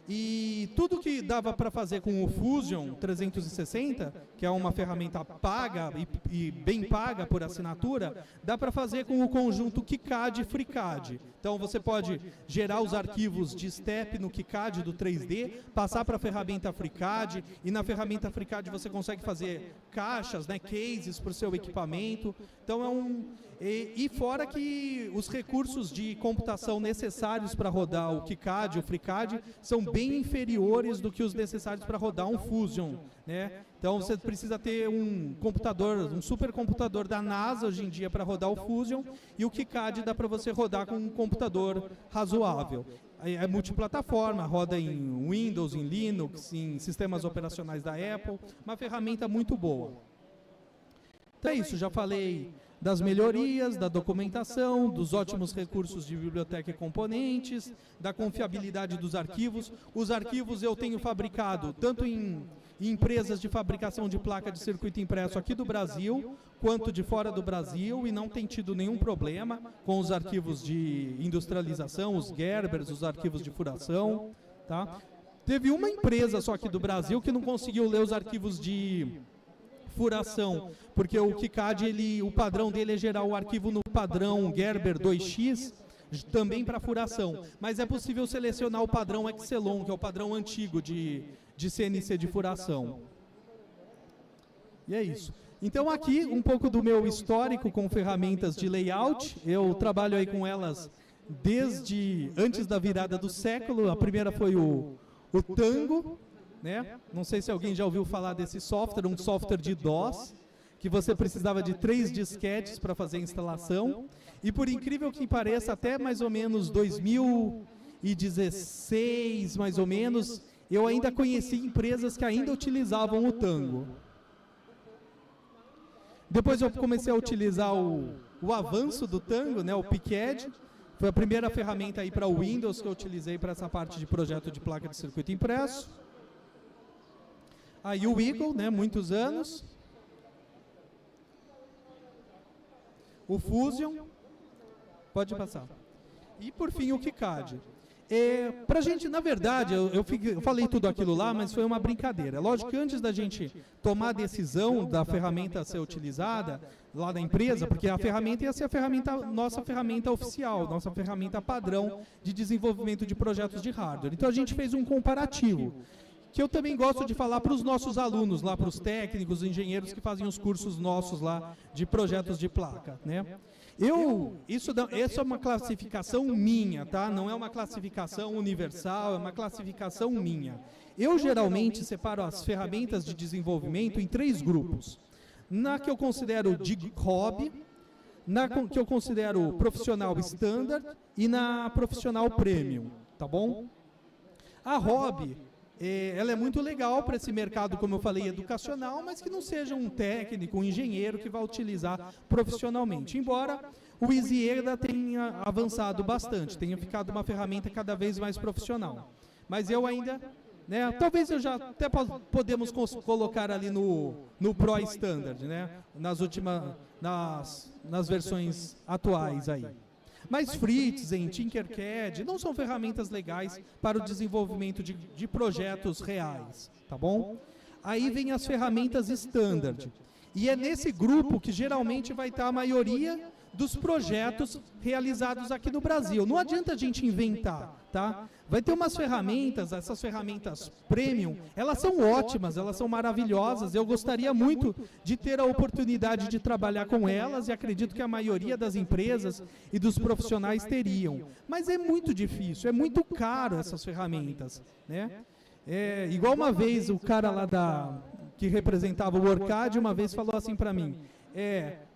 [SPEAKER 2] E tudo que dava para fazer com o Fusion 360, que é uma ferramenta paga e bem paga por assinatura, dá para fazer com o conjunto KiCad e FreeCAD. Então você pode gerar os arquivos de step no KiCad do 3D, passar para a ferramenta FreeCAD, e na ferramenta FreeCAD você consegue fazer caixas, né, cases para o seu equipamento. Então e fora que os recursos de computação necessários para rodar o KiCad e o FreeCAD são bem inferiores do que os necessários para rodar um Fusion, né? Então você precisa ter um computador, um supercomputador da NASA hoje em dia para rodar o Fusion, e o KiCad dá para você rodar com um computador razoável. É multiplataforma, roda em Windows, em Linux, em sistemas operacionais da Apple, uma ferramenta muito boa. Então é isso, já falei das melhorias, da documentação, dos ótimos recursos de biblioteca e componentes, da confiabilidade dos arquivos. Os arquivos eu tenho fabricado tanto em empresas de fabricação de placa de circuito impresso aqui do Brasil, quanto de fora do Brasil, e não tem tido nenhum problema com os arquivos de industrialização, os Gerbers, os arquivos de furação, tá? Teve uma empresa só aqui do Brasil que não conseguiu ler os arquivos de furação, porque o KiCad, o padrão dele é gerar o arquivo no padrão Gerber 2x, também para furação, mas é possível selecionar o padrão Excelon, que é o padrão antigo de CNC de furação. E é isso. Então aqui um pouco do meu histórico com ferramentas de layout, eu trabalho aí com elas desde antes da virada do século. A primeira foi o Tango, né? Não sei se alguém já ouviu falar desse software, um software de DOS, que você precisava de 3 disquetes para fazer a instalação, e por incrível que pareça, até mais ou menos 2016, mais ou menos, eu ainda conheci empresas que ainda utilizavam o Tango. Depois eu comecei a utilizar o avanço do Tango, né, o PICAD. Foi a primeira ferramenta aí para o Windows que eu utilizei para essa parte de projeto de placa de circuito impresso. Aí o Eagle, né, muitos anos. O Fusion. Pode passar. E por fim o KiCad. Pra gente, na verdade, eu falei tudo aquilo lá, mas foi uma brincadeira. Lógico que antes da gente tomar a decisão da ferramenta ser utilizada lá na empresa, porque a ferramenta ia ser nossa ferramenta oficial, nossa ferramenta padrão de desenvolvimento de projetos de hardware. Então a gente fez um comparativo, que eu também gosto de falar para os nossos alunos lá, para os técnicos, engenheiros que fazem os cursos nossos lá de projetos de placa, né? Essa é uma classificação minha, tá? Não é uma classificação universal, é uma classificação minha. Eu geralmente separo as ferramentas de desenvolvimento em 3 grupos. Na que eu considero de hobby, na que eu considero profissional standard e na profissional premium, tá bom? A hobby, ela é muito legal para esse mercado, como eu falei, educacional, mas que não seja um técnico, um engenheiro que vai utilizar profissionalmente. Embora o EasyEDA tenha avançado bastante, tenha ficado uma ferramenta cada vez mais profissional. Mas eu ainda, né, talvez eu já até podemos colocar ali no Pro Standard, né, nas versões atuais aí. Mas Fritzen, Tinkercad não são ferramentas legais para o desenvolvimento de projetos reais, tá bom? Aí vem as ferramentas standard. E é nesse grupo que geralmente vai estar a maioria dos projetos realizados aqui no Brasil. Não adianta a gente inventar, tá? Vai ter umas ferramentas, essas ferramentas premium, elas são ótimas, elas são maravilhosas. Eu gostaria muito de ter a oportunidade de trabalhar com elas e acredito que a maioria das empresas e dos profissionais teriam. Mas é muito difícil, é muito caro essas ferramentas, né? Igual uma vez o cara lá que representava o Orcad uma vez falou assim para mim,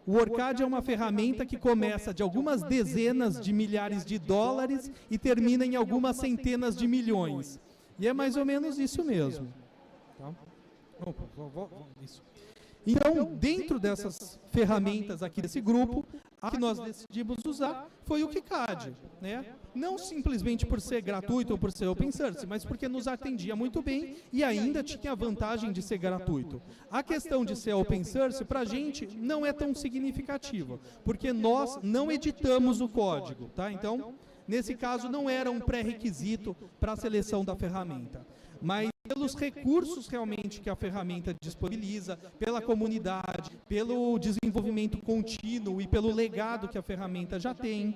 [SPEAKER 2] o Orcad é uma ferramenta que começa de algumas dezenas de milhares de dólares e termina em algumas centenas de milhões. E é mais ou menos isso mesmo. Tá? Isso. Então, dentro dessas ferramentas aqui desse grupo, a que nós decidimos usar foi o KiCad, né? Não simplesmente por ser gratuito ou por ser open source, mas porque nos atendia muito bem e ainda tinha a vantagem de ser gratuito. A questão de ser open source, para a gente, não é tão significativa, porque nós não editamos o código, tá? Então, nesse caso, não era um pré-requisito para a seleção da ferramenta. Mas pelos recursos realmente que a ferramenta disponibiliza, pela comunidade, pelo desenvolvimento contínuo e pelo legado que a ferramenta já tem,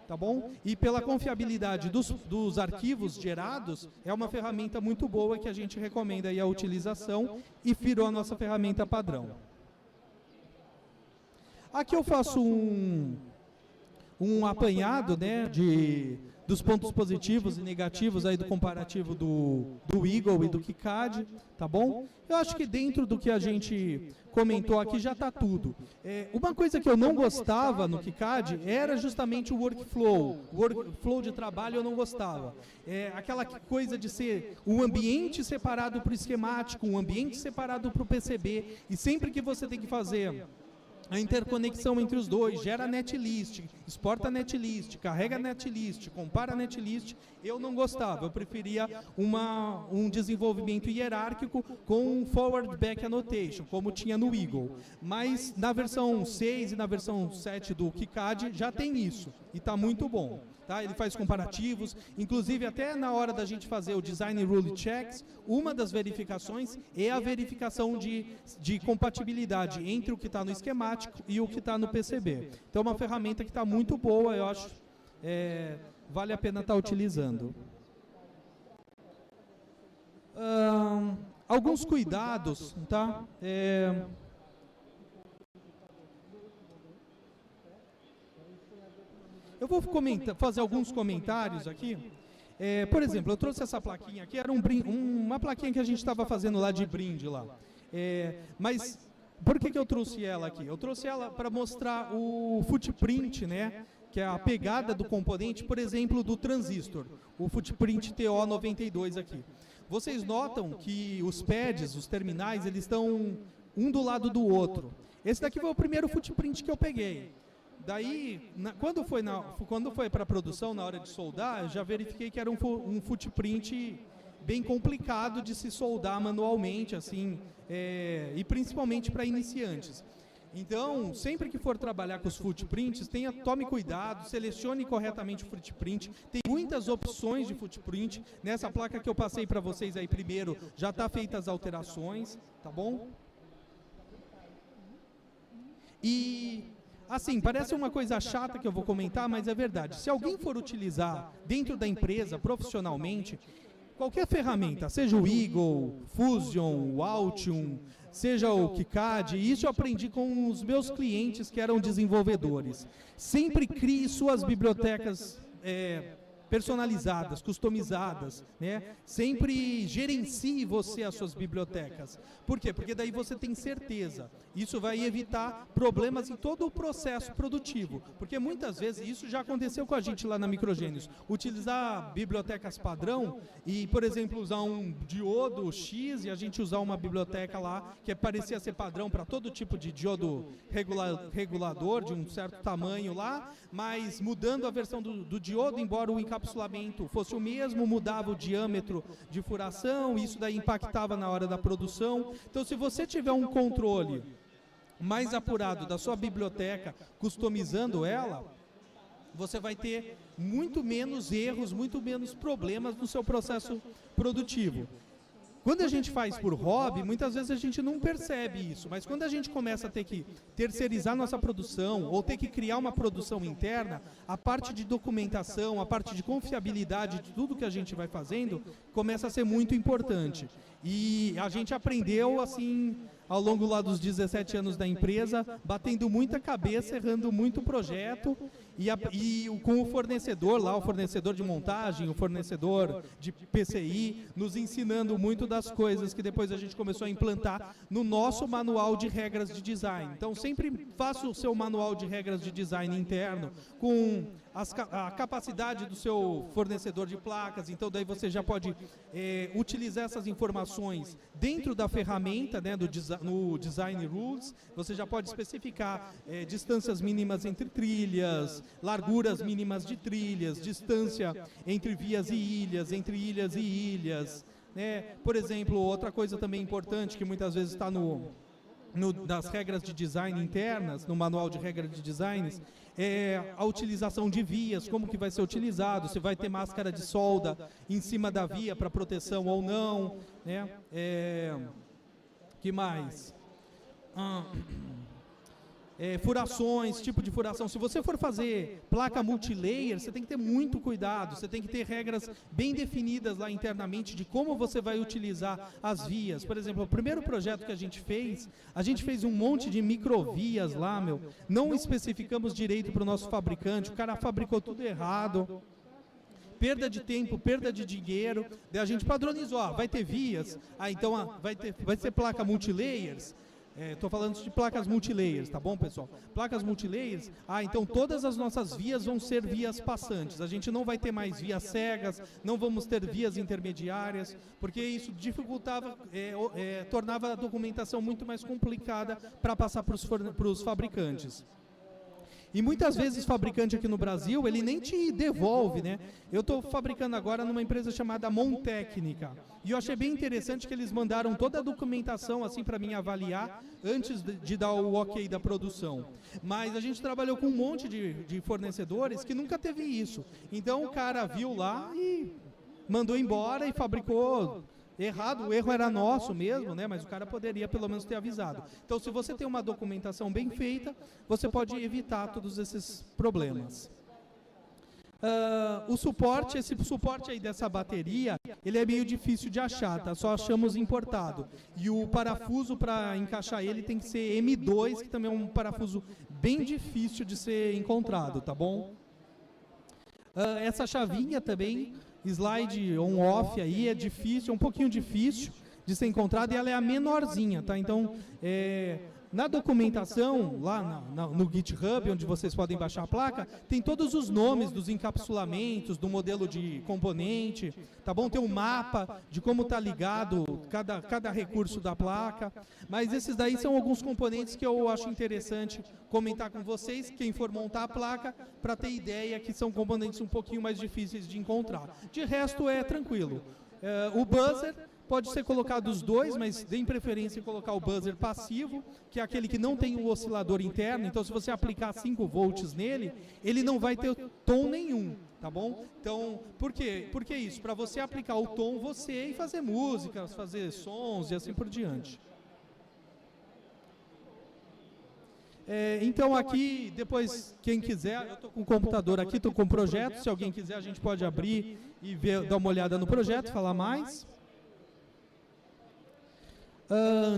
[SPEAKER 2] tá bom? E pela confiabilidade dos arquivos gerados, é uma ferramenta muito boa que a gente recomenda aí a utilização e virou a nossa ferramenta padrão. Aqui eu faço um apanhado, né, dos pontos positivos e negativos aí do comparativo do Eagle e do KiCad, tá bom? Eu acho que dentro do que a gente comentou aqui já está tudo. Uma coisa que eu não gostava no KiCad era justamente o workflow. O workflow de trabalho eu não gostava. Aquela coisa de ser um ambiente separado para o esquemático, um ambiente separado para o PCB, e sempre que você tem que fazer a interconexão entre os dois, gera netlist, exporta netlist, carrega netlist, compara netlist, eu não gostava, eu preferia um desenvolvimento hierárquico com forward back annotation, como tinha no Eagle. Mas na versão 6 e na versão 7 do KiCad já tem isso, e está muito bom. Tá? Ele faz comparativos, inclusive até na hora da gente fazer o Design Rule Checks, uma das verificações é a verificação de compatibilidade entre o que está no esquemático e o que está no PCB. Então é uma ferramenta que está muito boa, eu acho, vale a pena estar utilizando. Alguns cuidados, tá? Eu vou fazer alguns comentários aqui. Por exemplo, eu trouxe essa plaquinha aqui, era uma plaquinha que a gente estava fazendo lá de brinde lá. Mas Por que eu trouxe ela aqui? Eu trouxe ela para mostrar o footprint, né? Que é a pegada do componente, por exemplo, do transistor, o footprint TO92 aqui. Vocês notam que os pads, os terminais, eles estão um do lado do outro. Esse daqui foi o primeiro footprint que eu peguei. Daí, quando foi para a produção, na hora de soldar, eu já verifiquei que era um footprint bem complicado de se soldar manualmente, assim, e principalmente para iniciantes. Então, sempre que for trabalhar com os footprints, tome cuidado, selecione corretamente o footprint. Tem muitas opções de footprint. Nessa placa que eu passei para vocês aí primeiro, já está feitas as alterações, tá bom? E, assim, parece uma coisa chata que eu vou comentar, mas é verdade. Se alguém for utilizar dentro da empresa, profissionalmente, qualquer ferramenta, seja o Eagle, Fusion, o Altium, seja o KiCad, isso eu aprendi com os meus clientes que eram desenvolvedores. Sempre crie suas bibliotecas personalizadas, customizadas, né? Sempre gerencie você as suas bibliotecas. Por quê? Porque daí você tem certeza. Isso vai evitar problemas em todo o processo produtivo. Porque muitas vezes, isso já aconteceu com a gente lá na Microgênios, utilizar bibliotecas padrão e, por exemplo, usar um diodo X e a gente usar uma biblioteca lá que parecia ser padrão para todo tipo de diodo regulador de um certo tamanho lá, mas mudando a versão do diodo, embora o encapsulamento fosse o mesmo, mudava o diâmetro de furação, isso daí impactava na hora da produção. Então, se você tiver um controle mais apurado da sua biblioteca, customizando ela, você vai ter muito menos erros, muito menos problemas no seu processo produtivo. Quando a gente faz por hobby, muitas vezes a gente não percebe isso, mas quando a gente começa a ter que terceirizar nossa produção ou ter que criar uma produção interna, a parte de documentação, a parte de confiabilidade de tudo que a gente vai fazendo, começa a ser muito importante. E a gente aprendeu, assim, ao longo lá dos 17 anos da empresa, batendo muita cabeça, errando muito projeto, e com o fornecedor lá, o fornecedor de montagem, o fornecedor de PCI, nos ensinando muito das coisas que depois a gente começou a implantar no nosso manual de regras de design. Então, sempre faça o seu manual de regras de design interno com a capacidade do seu fornecedor de placas. Então, daí você já pode utilizar essas informações dentro da ferramenta, né, no Design Rules. Você já pode especificar distâncias mínimas entre trilhas, larguras mínimas de trilhas, distância entre vias e ilhas, entre ilhas e ilhas, né? Por exemplo, outra coisa também importante que muitas vezes está das regras de design internas, no manual de regras de designs, é a utilização de vias, como que vai ser utilizado, se vai ter máscara de solda em cima da via para proteção ou não, né? Que mais? Furações, tipo de furação. Se você for fazer placa multilayer, você tem que ter muito cuidado, você tem que ter regras bem definidas lá internamente de como você vai utilizar as vias. Por exemplo, o primeiro projeto que a gente fez um monte de microvias lá, não especificamos direito para o nosso fabricante, o cara fabricou tudo errado. Perda de tempo, perda de dinheiro, daí a gente padronizou, vai ter vias, então vai ser placa multilayers. Estou falando de placas multilayers, tá bom, pessoal? Placas multilayers, então todas as nossas vias vão ser vias passantes. A gente não vai ter mais vias cegas, não vamos ter vias intermediárias, porque isso dificultava, tornava a documentação muito mais complicada para passar para os fabricantes. E muitas vezes o fabricante aqui no Brasil, ele nem te devolve, né? Eu estou fabricando agora numa empresa chamada Montécnica. E eu achei bem interessante que eles mandaram toda a documentação assim para mim avaliar antes de dar o ok da produção. Mas a gente trabalhou com um monte de fornecedores que nunca teve isso. Então o cara viu lá e mandou embora e fabricou errado, o erro era nosso mesmo, né? Mas o cara poderia pelo menos ter avisado. Então, se você tem uma documentação bem feita, você pode evitar todos esses problemas. Esse suporte aí dessa bateria, ele é meio difícil de achar, tá? Só achamos importado. E o parafuso para encaixar ele tem que ser M2, que também é um parafuso bem difícil de ser encontrado, tá bom? Essa chavinha também, slide on-off aí, é difícil, é um pouquinho difícil de ser encontrada e ela é a menorzinha, tá? Então, Na documentação, lá no GitHub, onde vocês podem baixar a placa, tem todos os nomes dos encapsulamentos, do modelo de componente, tá bom? Tem um mapa de como está ligado cada recurso da placa, mas esses daí são alguns componentes que eu acho interessante comentar com vocês, quem for montar a placa, para ter ideia que são componentes um pouquinho mais difíceis de encontrar. De resto é tranquilo. O buzzer pode ser colocado os dois, mas deem preferência em colocar o buzzer passivo, que é aquele que não tem um oscilador interno. Então, se você aplicar 5 volts nele, ele não vai ter tom nenhum, tá bom? Então, por quê? Por que isso? Para você aplicar o tom você e fazer músicas, fazer sons e assim por diante. Então aqui, depois, quem quiser, eu estou com o computador aqui, estou com o projeto, se alguém quiser a gente pode abrir e dar uma olhada no projeto, falar mais.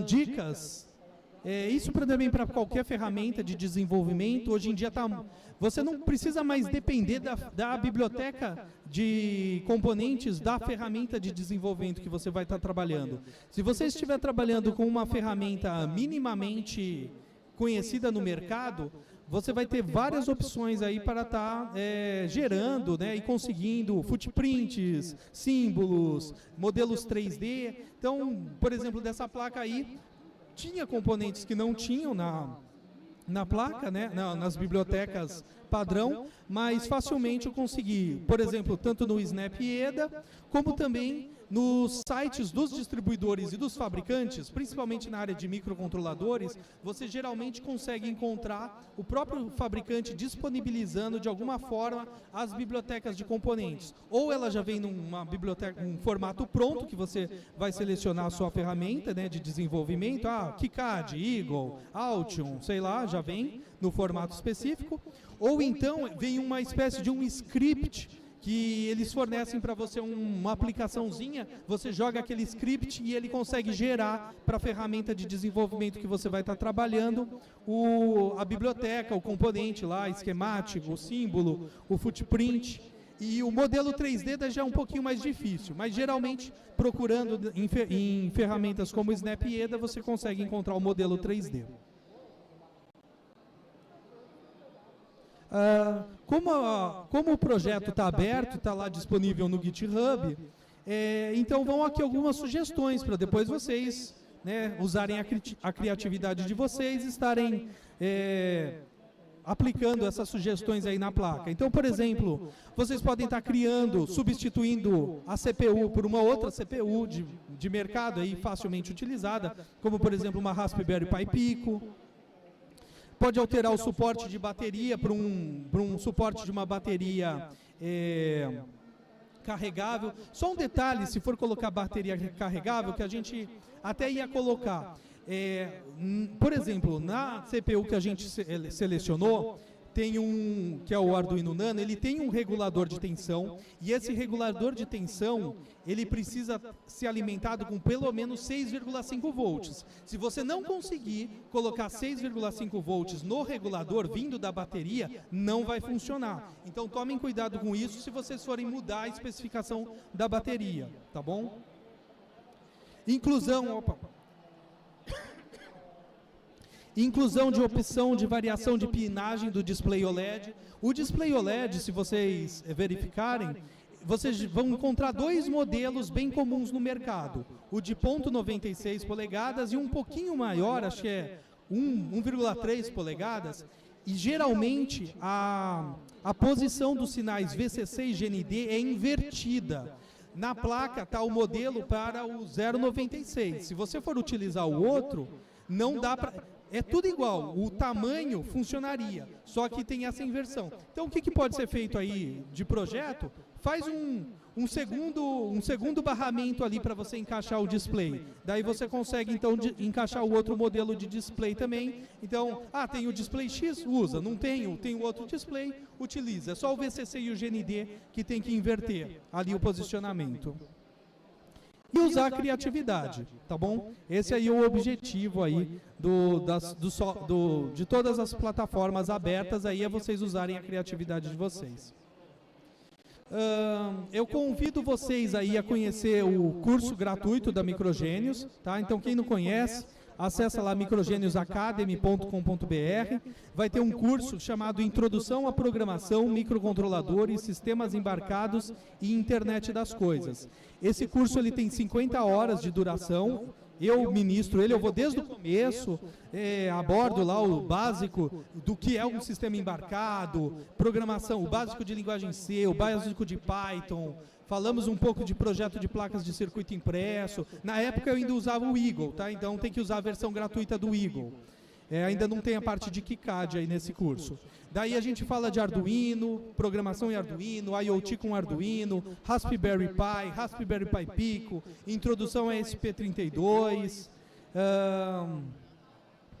[SPEAKER 2] Dicas, isso também para qualquer ferramenta de desenvolvimento. Hoje em dia você não precisa mais depender da biblioteca de componentes da ferramenta de desenvolvimento que você vai estar trabalhando. Se você estiver trabalhando com uma ferramenta minimamente conhecida no mercado, você vai ter várias opções aí para estar gerando, né, e conseguindo footprints, símbolos, modelos 3D. Então, por exemplo, dessa placa aí, tinha componentes que não tinham na placa, né, nas bibliotecas padrão, mas facilmente eu consegui, por exemplo, tanto no Snap EDA, como também nos sites dos distribuidores e dos fabricantes, principalmente na área de microcontroladores, você geralmente consegue encontrar o próprio fabricante disponibilizando de alguma forma as bibliotecas de componentes. Ou ela já vem numa biblioteca, um formato pronto, que você vai selecionar a sua ferramenta, né, de desenvolvimento, KiCad, Eagle, Altium, sei lá, já vem no formato específico. Ou então vem uma espécie de um script que eles fornecem para você uma aplicaçãozinha, você joga aquele script e ele consegue gerar para a ferramenta de desenvolvimento que você vai estar trabalhando a biblioteca, o componente lá, esquemático, o símbolo, o footprint. E o modelo 3D já é um pouquinho mais difícil, mas geralmente procurando em ferramentas como o Snap EDA você consegue encontrar o modelo 3D. Como o projeto está aberto, está lá disponível no GitHub, então vão aqui algumas sugestões para depois vocês, né, usarem a criatividade de vocês e estarem aplicando essas sugestões aí na placa. Então, por exemplo, vocês podem estar substituindo a CPU por uma outra CPU de mercado aí facilmente utilizada, como por exemplo uma Raspberry Pi Pico. Pode alterar o suporte de bateria para um suporte de uma bateria carregável. Só um detalhe, se for colocar bateria carregável, que a gente até ia colocar. Por exemplo, na CPU que a gente selecionou, tem que é o Arduino Nano, ele tem um regulador de tensão, e esse regulador de tensão, ele precisa ser alimentado com pelo menos 6,5 volts. Se você não conseguir colocar 6,5 volts no regulador vindo da bateria, não vai funcionar. Então tomem cuidado com isso se vocês forem mudar a especificação da bateria, tá bom? Inclusão de opção de variação de pinagem do display OLED. O display OLED, se vocês verificarem, vocês vão encontrar dois modelos bem comuns no mercado. O de 0,96 polegadas e um pouquinho maior, acho que é 1,3 polegadas. E geralmente a posição dos sinais VCC e GND é invertida. Na placa está o modelo para o 0,96. Se você for utilizar o outro, não dá para... É tudo igual, o tamanho funcionaria, só que tem essa inversão. Então o que pode ser feito aí de projeto? Faz um segundo barramento ali para você encaixar o display. Daí você consegue então encaixar o outro modelo de display também. Então, tem o display X? Usa. Não tem o outro display? Utiliza. É só o VCC e o GND que tem que inverter ali o posicionamento. E usar a criatividade, tá bom? Esse aí é o objetivo aí de todas as plataformas abertas, aí é vocês usarem a criatividade de vocês. Eu convido vocês aí a conhecer o curso gratuito da Microgênios, tá? Então quem não conhece, acessa lá microgeniusacademy.com.br, vai ter um curso chamado Introdução à Programação, Microcontroladores, Sistemas Embarcados e Internet das Coisas. Esse curso ele tem 50 horas de duração, eu ministro ele, eu vou desde o começo, abordo lá o básico do que é um sistema embarcado, programação, o básico de linguagem C, o básico de Python, falamos um pouco de projeto de placas de circuito impresso. Na época eu ainda usava o Eagle, tá? Então tem que usar a versão gratuita do Eagle. Ainda não tem a parte de KiCad aí nesse curso. Daí a gente fala de Arduino, programação em Arduino, IoT com Arduino, Raspberry Pi, Raspberry Pi Pico, introdução a ESP32,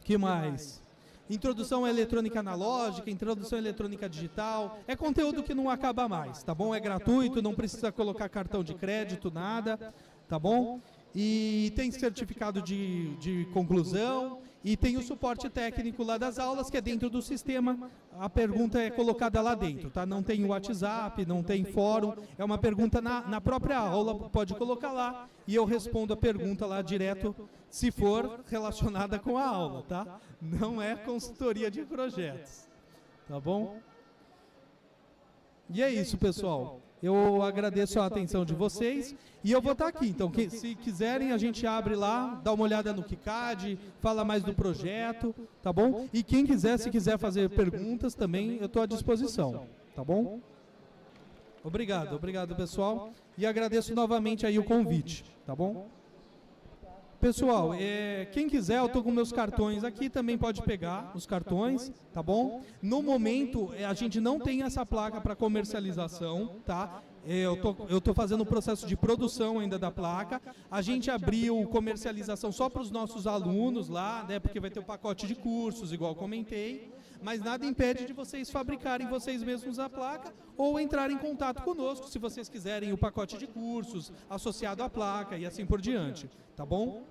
[SPEAKER 2] que mais? Introdução à eletrônica analógica, introdução à eletrônica digital. É conteúdo que não acaba mais, tá bom? É gratuito, não precisa colocar cartão de crédito, nada, tá bom? E tem certificado de conclusão e tem o suporte técnico lá das aulas, que é dentro do sistema. A pergunta é colocada lá dentro, tá? Não tem WhatsApp, não tem fórum, é uma pergunta na própria aula, pode colocar lá e eu respondo a pergunta lá direto, se for relacionada com a aula, tá? Não é consultoria de projetos, tá bom? E é isso, pessoal. Eu agradeço a atenção de vocês e eu vou estar aqui. Então, se quiserem, a gente abre lá, dá uma olhada no KiCad, fala mais do projeto, tá bom? E quem quiser, se quiser fazer perguntas também, eu estou à disposição, tá bom? Obrigado, obrigado, pessoal. E agradeço novamente aí o convite, tá bom? Pessoal, quem quiser, eu estou com meus cartões aqui, também pode pegar os cartões, tá bom? No momento, a gente não tem essa placa para comercialização, tá? Eu tô fazendo o processo de produção ainda da placa. A gente abriu comercialização só para os nossos alunos lá, né? Porque vai ter o pacote de cursos, igual comentei. Mas nada impede de vocês fabricarem vocês mesmos a placa ou entrarem em contato conosco se vocês quiserem o pacote de cursos associado à placa e assim por diante, tá bom?